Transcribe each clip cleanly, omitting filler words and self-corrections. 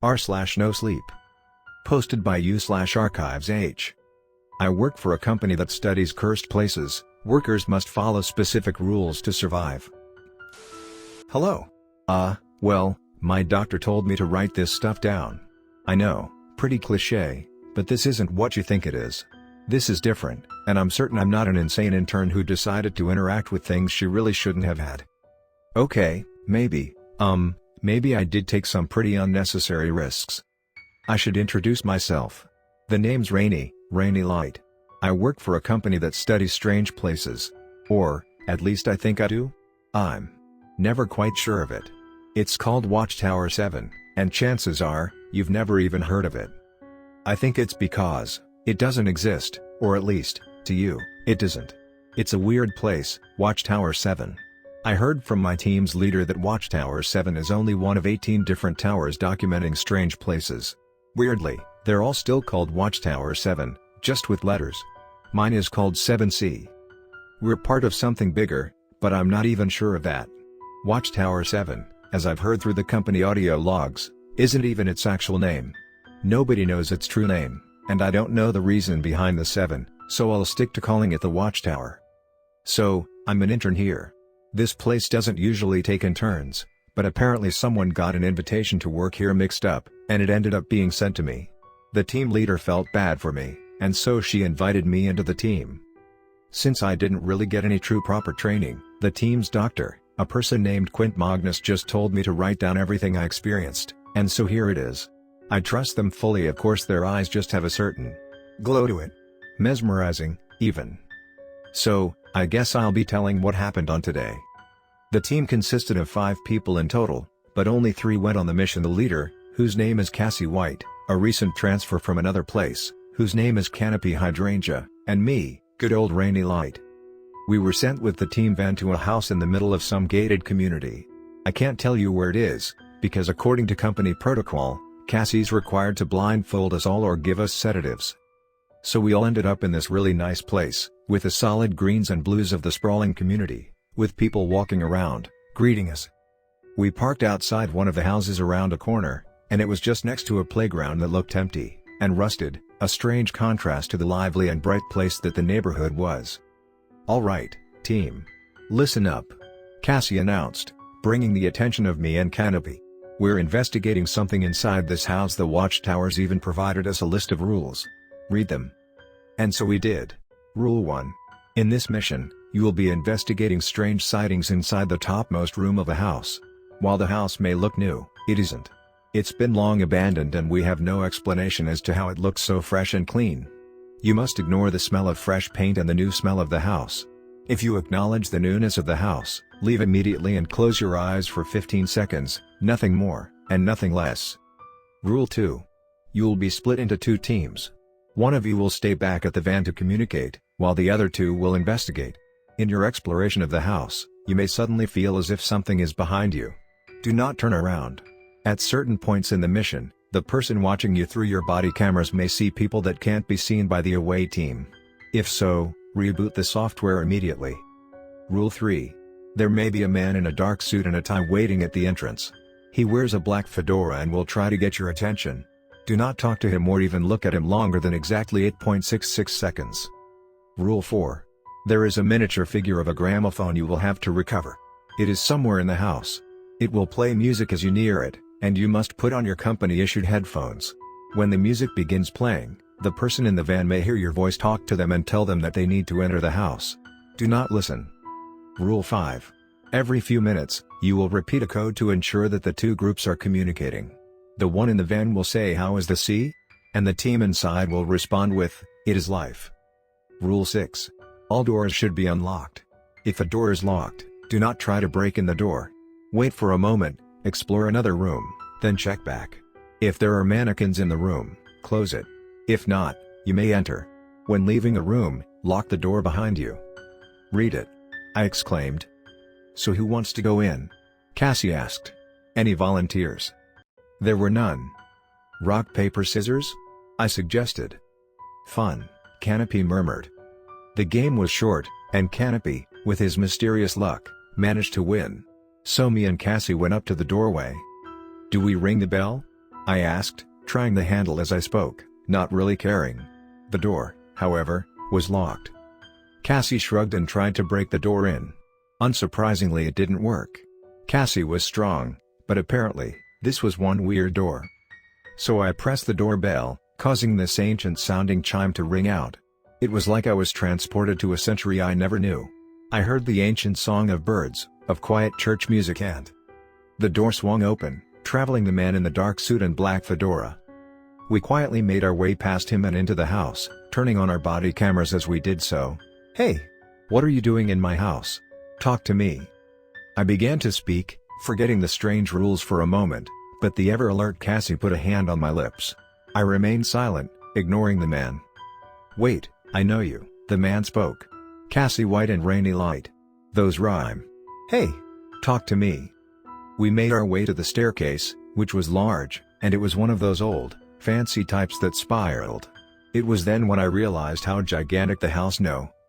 r/Nosleep. Posted by u/archives-h. I work for a company that studies cursed places. Workers must follow specific rules to survive. Hello. Well, my doctor told me to write this stuff down. I know, pretty cliché, but this isn't what you think it is. This is different, and I'm certain I'm not an insane intern who decided to interact with things she really shouldn't have had. Okay, maybe I did take some pretty unnecessary risks. I should introduce myself. The name's Rainy Light. I work for a company that studies strange places. Or, at least I think I do? I'm never quite sure of it. It's called Watchtower 7, and chances are, you've never even heard of it. I think it's because it doesn't exist, or at least, to you, it doesn't. It's a weird place, Watchtower 7. I heard from my team's leader that Watchtower 7 is only one of 18 different towers documenting strange places. Weirdly, they're all still called Watchtower 7, just with letters. Mine is called 7C. We're part of something bigger, but I'm not even sure of that. Watchtower 7, as I've heard through the company audio logs, isn't even its actual name. Nobody knows its true name, and I don't know the reason behind the 7, so I'll stick to calling it the Watchtower. So, I'm an intern here. This place doesn't usually take in turns, but apparently someone got an invitation to work here mixed up, and it ended up being sent to me. The team leader felt bad for me, and so she invited me into the team. Since I didn't really get any true proper training, the team's doctor, a person named Quint Magnus, just told me to write down everything I experienced, and so here it is. I trust them fully. Of course, their eyes just have a certain glow to it. Mesmerizing, even. So, I guess I'll be telling what happened on today. The team consisted of 5 people in total, but only 3 went on the mission. The leader, whose name is Cassie White, a recent transfer from another place, whose name is Canopy Hydrangea, and me, good old Rainy Light. We were sent with the team van to a house in the middle of some gated community. I can't tell you where it is, because according to company protocol, Cassie's required to blindfold us all or give us sedatives. So we all ended up in this really nice place, with the solid greens and blues of the sprawling community, with people walking around, greeting us. We parked outside one of the houses around a corner, and it was just next to a playground that looked empty and rusted, a strange contrast to the lively and bright place that the neighborhood was. "Alright, team. Listen up," Cassie announced, bringing the attention of me and Canopy. "We're investigating something inside this house. The Watchtowers even provided us a list of rules. Read them." And so we did. Rule 1. In this mission, you will be investigating strange sightings inside the topmost room of a house. While the house may look new, it isn't. It's been long abandoned and we have no explanation as to how it looks so fresh and clean. You must ignore the smell of fresh paint and the new smell of the house. If you acknowledge the newness of the house, leave immediately and close your eyes for 15 seconds, nothing more, and nothing less. Rule 2. You will be split into 2 teams. One of you will stay back at the van to communicate, while the other 2 will investigate. In your exploration of the house, you may suddenly feel as if something is behind you. Do not turn around. At certain points in the mission, the person watching you through your body cameras may see people that can't be seen by the away team. If so, reboot the software immediately. Rule 3. There may be a man in a dark suit and a tie waiting at the entrance. He wears a black fedora and will try to get your attention. Do not talk to him or even look at him longer than exactly 8.66 seconds. Rule 4. There is a miniature figure of a gramophone you will have to recover. It is somewhere in the house. It will play music as you near it, and you must put on your company-issued headphones. When the music begins playing, the person in the van may hear your voice talk to them and tell them that they need to enter the house. Do not listen. Rule 5. Every few minutes, you will repeat a code to ensure that the 2 groups are communicating. The one in the van will say, "How is the sea?" and the team inside will respond with, "It is life." Rule 6. All doors should be unlocked. If a door is locked, do not try to break in the door. Wait for a moment, explore another room, then check back. If there are mannequins in the room, close it. If not, you may enter. When leaving a room, lock the door behind you. "Read it," I exclaimed. "So who wants to go in?" Cassie asked. "Any volunteers?" There were none. "Rock, paper, scissors?" I suggested. "Fun," Canopy murmured. The game was short, and Canopy, with his mysterious luck, managed to win. So me and Cassie went up to the doorway. "Do we ring the bell?" I asked, trying the handle as I spoke, not really caring. The door, however, was locked. Cassie shrugged and tried to break the door in. Unsurprisingly, it didn't work. Cassie was strong, but apparently, this was one weird door. So I pressed the doorbell, causing this ancient-sounding chime to ring out. It was like I was transported to a century I never knew. I heard the ancient song of birds, of quiet church music, and the door swung open, traveling the man in the dark suit and black fedora. We quietly made our way past him and into the house, turning on our body cameras as we did so. "Hey! What are you doing in my house? Talk to me." I began to speak, forgetting the strange rules for a moment, but the ever-alert Cassie put a hand on my lips. I remained silent, ignoring the man. "Wait, I know you," the man spoke. "Cassie White and Rainy Light. Those rhyme. Hey! Talk to me." We made our way to the staircase, which was large, and it was one of those old, fancy types that spiraled. It was then when I realized how gigantic the house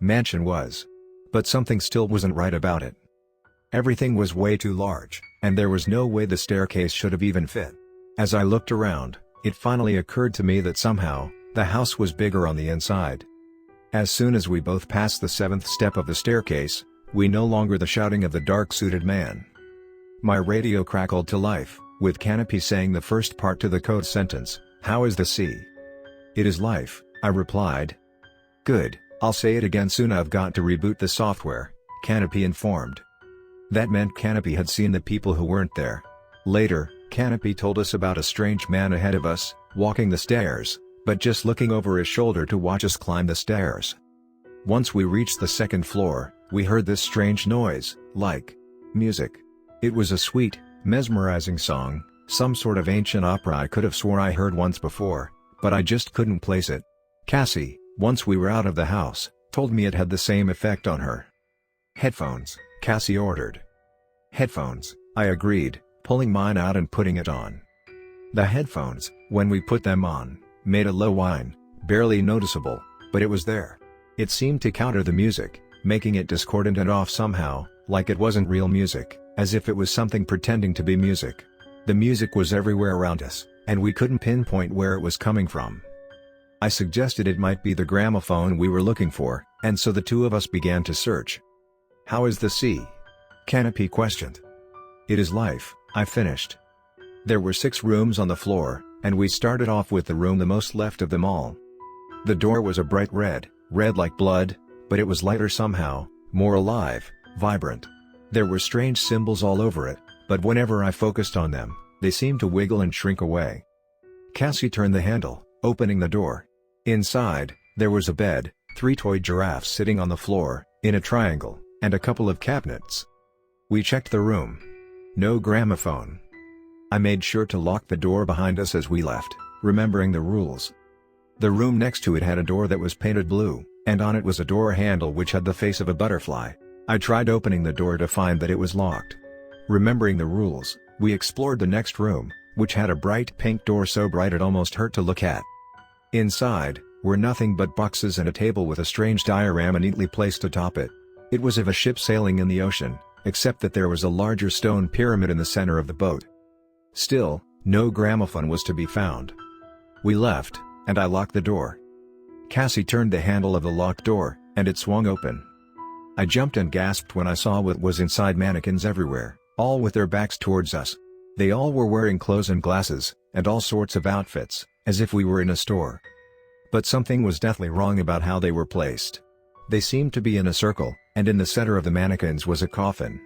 mansion was. But something still wasn't right about it. Everything was way too large, and there was no way the staircase should have even fit. As I looked around, it finally occurred to me that somehow, the house was bigger on the inside. As soon as we both passed the 7th step of the staircase, we no longer the shouting of the dark-suited man. My radio crackled to life, with Canopy saying the first part to the code sentence, "How is the sea?" "It is life," I replied. "Good, I'll say it again soon. I've got to reboot the software," Canopy informed. That meant Canopy had seen the people who weren't there. Later, Canopy told us about a strange man ahead of us, walking the stairs, but just looking over his shoulder to watch us climb the stairs. Once we reached the 2nd floor, we heard this strange noise, like music. It was a sweet, mesmerizing song, some sort of ancient opera I could have swore I heard once before, but I just couldn't place it. Cassie, once we were out of the house, told me it had the same effect on her. "Headphones," Cassie ordered. "Headphones," I agreed, pulling mine out and putting it on. The headphones, when we put them on, made a low whine, barely noticeable, but it was there. It seemed to counter the music, making it discordant and off somehow, like it wasn't real music, as if it was something pretending to be music. The music was everywhere around us, and we couldn't pinpoint where it was coming from. I suggested it might be the gramophone we were looking for, and so the two of us began to search. "How is the sea?" Canopy questioned. "It is life," I finished. There were 6 rooms on the floor, and we started off with the room the most left of them all. The door was a bright red like blood, but it was lighter somehow, more alive, vibrant. There were strange symbols all over it, but whenever I focused on them, they seemed to wiggle and shrink away. Cassie turned the handle, opening the door. Inside, there was a bed, 3 toy giraffes sitting on the floor, in a triangle, and a couple of cabinets. We checked the room. No gramophone. I made sure to lock the door behind us as we left, remembering the rules. The room next to it had a door that was painted blue, and on it was a door handle which had the face of a butterfly. I tried opening the door to find that it was locked. Remembering the rules, we explored the next room, which had a bright pink door so bright it almost hurt to look at. Inside, were nothing but boxes and a table with a strange diorama neatly placed atop it. It was of a ship sailing in the ocean, except that there was a larger stone pyramid in the center of the boat. Still, no gramophone was to be found. We left, and I locked the door. Cassie turned the handle of the locked door, and it swung open. I jumped and gasped when I saw what was inside. Mannequins everywhere, all with their backs towards us. They all were wearing clothes and glasses, and all sorts of outfits, as if we were in a store. But something was deathly wrong about how they were placed. They seemed to be in a circle, and in the center of the mannequins was a coffin.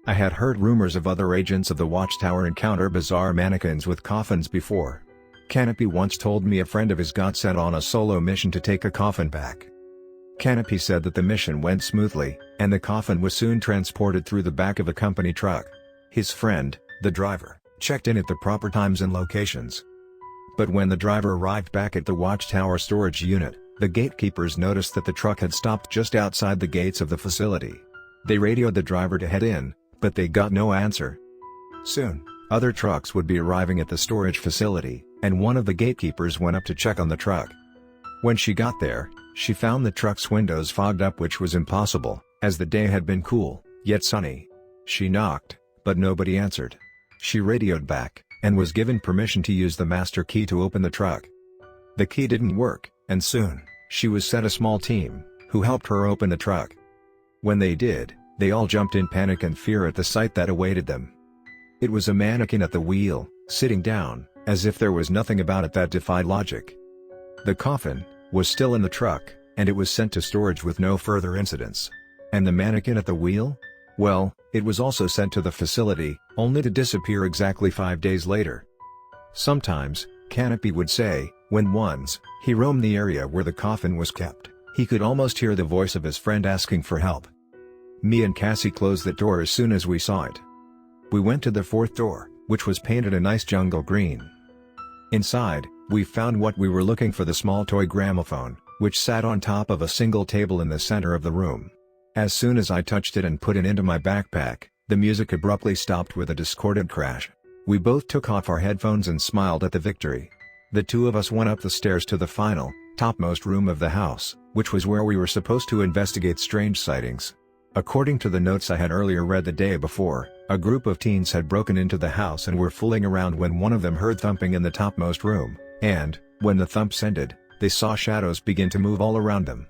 I had heard rumors of other agents of the Watchtower encounter bizarre mannequins with coffins before. Canopy once told me a friend of his got sent on a solo mission to take a coffin back. Canopy said that the mission went smoothly, and the coffin was soon transported through the back of a company truck. His friend, the driver, checked in at the proper times and locations. But when the driver arrived back at the Watchtower storage unit, the gatekeepers noticed that the truck had stopped just outside the gates of the facility. They radioed the driver to head in, but they got no answer. Soon, other trucks would be arriving at the storage facility, and one of the gatekeepers went up to check on the truck. When she got there, she found the truck's windows fogged up, which was impossible, as the day had been cool, yet sunny. She knocked, but nobody answered. She radioed back, and was given permission to use the master key to open the truck. The key didn't work, and soon, she was sent a small team, who helped her open the truck. When they did, they all jumped in panic and fear at the sight that awaited them. It was a mannequin at the wheel, sitting down, as if there was nothing about it that defied logic. The coffin was still in the truck, and it was sent to storage with no further incidents. And the mannequin at the wheel? Well, it was also sent to the facility, only to disappear exactly 5 days later. Sometimes, Canopy would say, when once he roamed the area where the coffin was kept, he could almost hear the voice of his friend asking for help. Me and Cassie closed the door as soon as we saw it. We went to the fourth door, which was painted a nice jungle green. Inside, we found what we were looking for, the small toy gramophone, which sat on top of a single table in the center of the room. As soon as I touched it and put it into my backpack, the music abruptly stopped with a discordant crash. We both took off our headphones and smiled at the victory. The two of us went up the stairs to the final, topmost room of the house, which was where we were supposed to investigate strange sightings. According to the notes I had earlier read the day before, a group of teens had broken into the house and were fooling around when one of them heard thumping in the topmost room, and, when the thumps ended, they saw shadows begin to move all around them.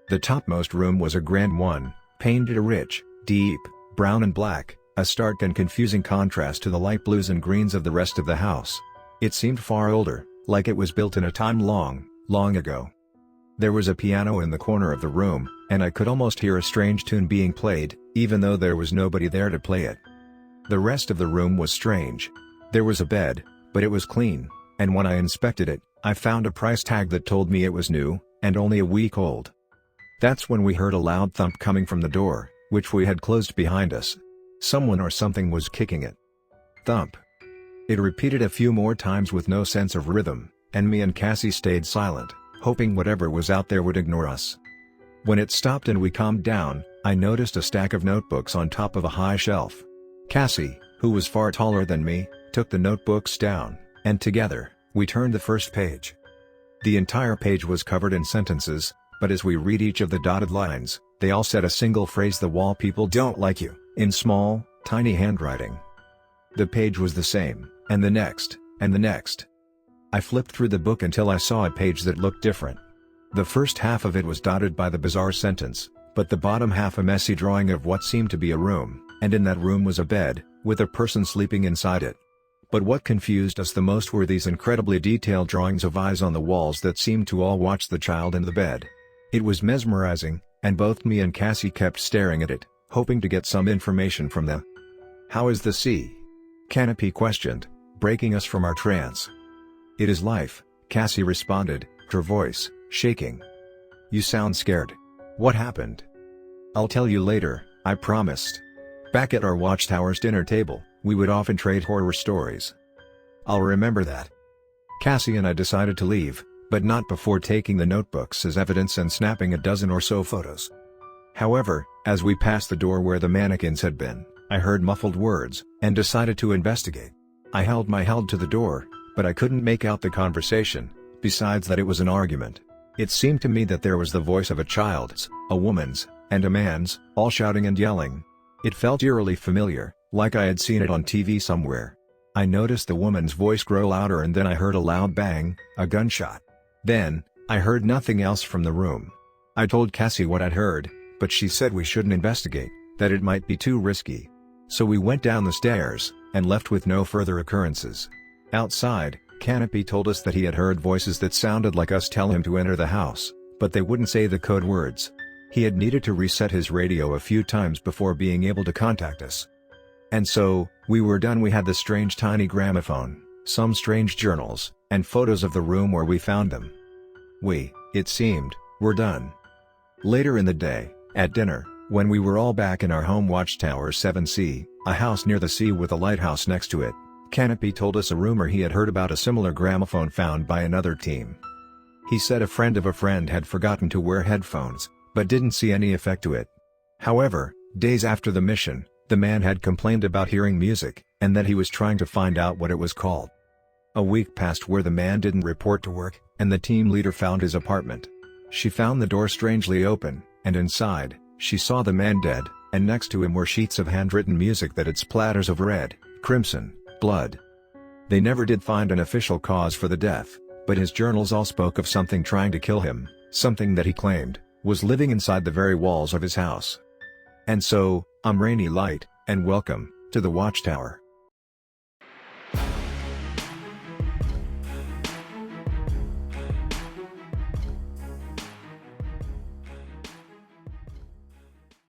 The topmost room was a grand one, painted a rich, deep, brown and black, a stark and confusing contrast to the light blues and greens of the rest of the house. It seemed far older, like it was built in a time long, long ago. There was a piano in the corner of the room, and I could almost hear a strange tune being played, even though there was nobody there to play it. The rest of the room was strange. There was a bed, but it was clean, and when I inspected it, I found a price tag that told me it was new, and only a week old. That's when we heard a loud thump coming from the door, which we had closed behind us. Someone or something was kicking it. Thump. It repeated a few more times with no sense of rhythm, and me and Cassie stayed silent, hoping whatever was out there would ignore us. When it stopped and we calmed down, I noticed a stack of notebooks on top of a high shelf. Cassie, who was far taller than me, took the notebooks down, and together, we turned the first page. The entire page was covered in sentences, but as we read each of the dotted lines, they all said a single phrase: "The wall people don't like you," in small, tiny handwriting. The page was the same, and the next, and the next. I flipped through the book until I saw a page that looked different. The first half of it was dotted by the bizarre sentence, but the bottom half a messy drawing of what seemed to be a room, and in that room was a bed, with a person sleeping inside it. But what confused us the most were these incredibly detailed drawings of eyes on the walls that seemed to all watch the child in the bed. It was mesmerizing, and both me and Cassie kept staring at it, hoping to get some information from them. "How is the sea?" Canopy questioned, breaking us from our trance. "It is life," Cassie responded, her voice shaking. "You sound scared. What happened?" "I'll tell you later, I promised." Back at our Watchtower's dinner table, we would often trade horror stories. I'll remember that. Cassie and I decided to leave, but not before taking the notebooks as evidence and snapping a dozen or so photos. However, as we passed the door where the mannequins had been, I heard muffled words, and decided to investigate. I held to the door, but I couldn't make out the conversation, besides that it was an argument. It seemed to me that there was the voice of a child's, a woman's, and a man's, all shouting and yelling. It felt eerily familiar, like I had seen it on TV somewhere. I noticed the woman's voice grow louder, and then I heard a loud bang, a gunshot. Then, I heard nothing else from the room. I told Cassie what I'd heard, but she said we shouldn't investigate, that it might be too risky. So we went down the stairs, and left with no further occurrences. Outside, Canopy told us that he had heard voices that sounded like us tell him to enter the house, but they wouldn't say the code words. He had needed to reset his radio a few times before being able to contact us. And so, we were done. We had the strange tiny gramophone, some strange journals, and photos of the room where we found them. It seemed, were done. Later in the day, at dinner, when we were all back in our home Watchtower 7C, a house near the sea with a lighthouse next to it, Canopy told us a rumor he had heard about a similar gramophone found by another team. He said a friend of a friend had forgotten to wear headphones, but didn't see any effect to it. However, days after the mission, the man had complained about hearing music, and that he was trying to find out what it was called. A week passed where the man didn't report to work, and the team leader found his apartment. She found the door strangely open, and inside, she saw the man dead, and next to him were sheets of handwritten music that had splatters of red, crimson, blood. They never did find an official cause for the death, but his journals all spoke of something trying to kill him, something that he claimed was living inside the very walls of his house. And so, I'm Rainy Light, and welcome to the Watchtower.